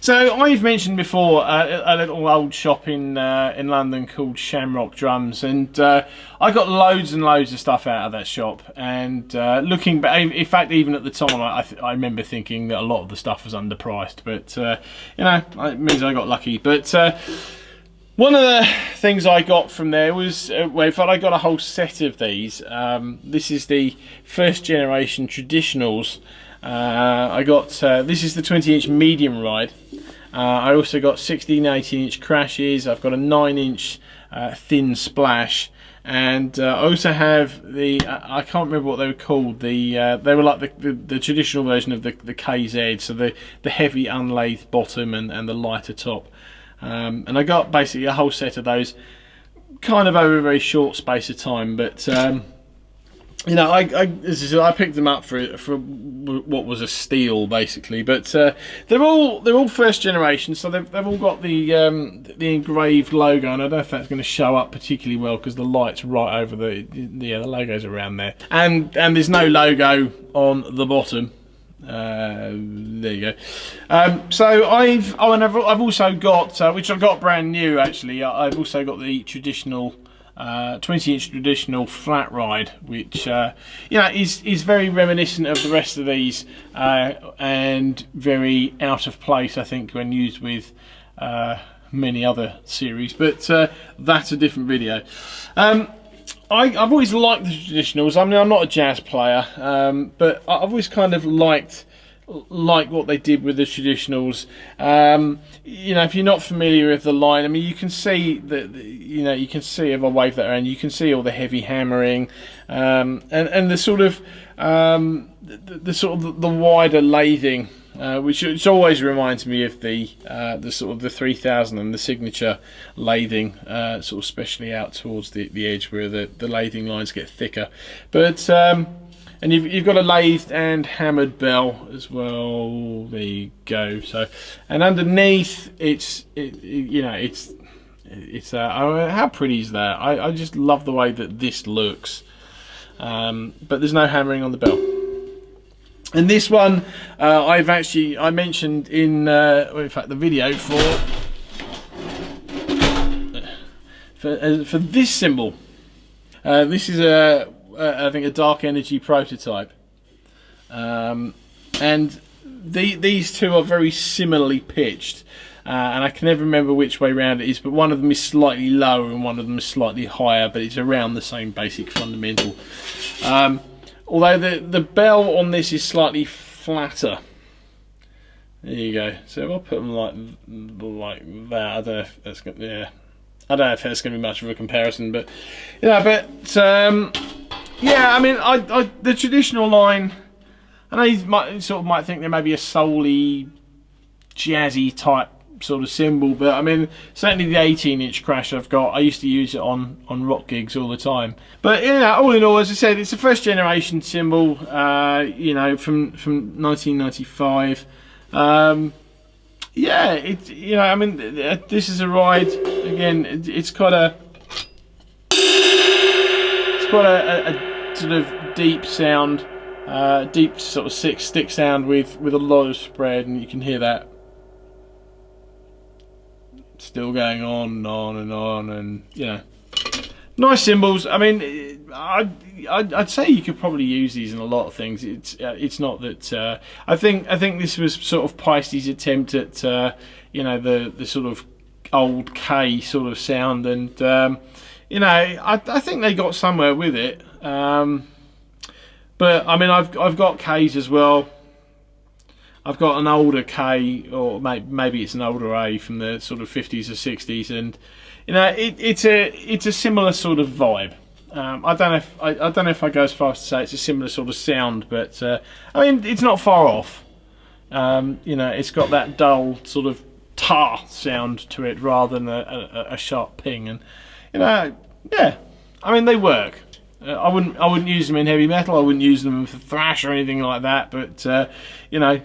So I've mentioned before a little old shop in London called Shamrock Drums, and I got loads and loads of stuff out of that shop. And looking back, in fact, even at the time, I remember thinking that a lot of the stuff was underpriced. But you know, it means I got lucky. But one of the things I got from there was, well, in fact, I got a whole set of these. This is the first generation Traditionals. I got, this is the 20-inch medium ride. I also got 16, 18-inch crashes. I've got a 9-inch thin splash, and I also have the, I can't remember what they were called. They were like the traditional version of the KZ, so the heavy unlathed bottom and the lighter top. And I got basically a whole set of those, kind of over a very short space of time. But you know, I picked them up for what was a steal, basically. But they're all first generation, so they've all got the engraved logo, and I don't know if that's going to show up particularly well because the light's right over the logo's around there, and there's no logo on the bottom. There you go. So I've also got, which I've got brand new actually. I've also got the traditional 20-inch traditional flat ride, which you know, is very reminiscent of the rest of these, and very out of place, I think, when used with many other series. But that's a different video. I've always liked the traditionals. I mean, I'm not a jazz player, but I've always kind of liked what they did with the traditionals. You know, if you're not familiar with the line, I mean, you can see that, you know, you can see, if I wave that around, you can see all the heavy hammering, and the sort of the wider lathing, which always reminds me of the sort of the 3000 and the signature lathing, sort of especially out towards the edge where the lathing lines get thicker. But and you've got a lathed and hammered bell as well. There you go. So, and underneath you know, it's how pretty is that? I just love the way that this looks. But there's no hammering on the bell. And this one, I mentioned in fact the video for this cymbal. This is I think a dark energy prototype, and these two are very similarly pitched, and I can never remember which way round it is, but one of them is slightly lower and one of them is slightly higher, but it's around the same basic fundamental. Although the bell on this is slightly flatter. There you go. So if I put them like that, I don't know if that's going. Yeah, I don't know if that's going to be much of a comparison, but yeah, yeah. I mean, the traditional line. I know you might think there may be a soul-y, jazzy type sort of cymbal, but I mean, certainly the 18-inch crash I've got, I used to use it on rock gigs all the time. But yeah, all in all, as I said, it's a first generation cymbal, you know, from 1995. Yeah, you know, I mean, this is a ride. Again, it's quite a sort of deep sound, deep sort of stick sound with a lot of spread, and you can hear that still going on and on, and you know, nice cymbals. I mean, I'd say you could probably use these in a lot of things. It's not that I think this was sort of Paiste's attempt at you know, the sort of old K sort of sound, and you know, I think they got somewhere with it. But I mean, I've got Ks as well. I've got an older K, or maybe it's an older A from the sort of 50s or 60s, and you know, it's a similar sort of vibe. I don't know if I go as far as to say it's a similar sort of sound, but I mean, it's not far off. You know, it's got that dull sort of tar sound to it rather than a sharp ping, and you know, yeah, I mean, they work. I wouldn't use them in heavy metal. I wouldn't use them for thrash or anything like that. But you know,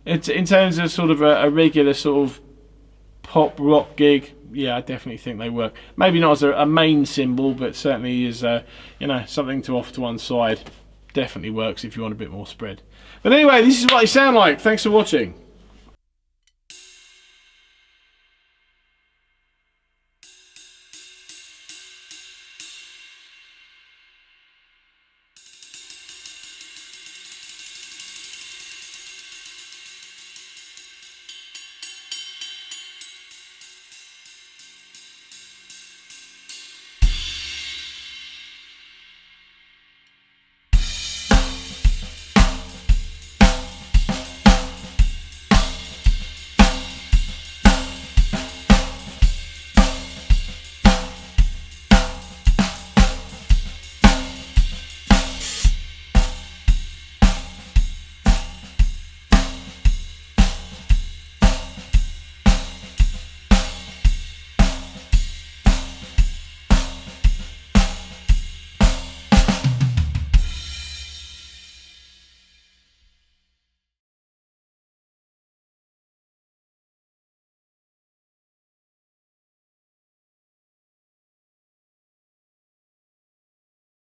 it's in terms of sort of a regular sort of pop rock gig. Yeah, I definitely think they work. Maybe not as a main cymbal, but certainly is you know, something to off to one side. Definitely works if you want a bit more spread. But anyway, this is what they sound like. Thanks for watching.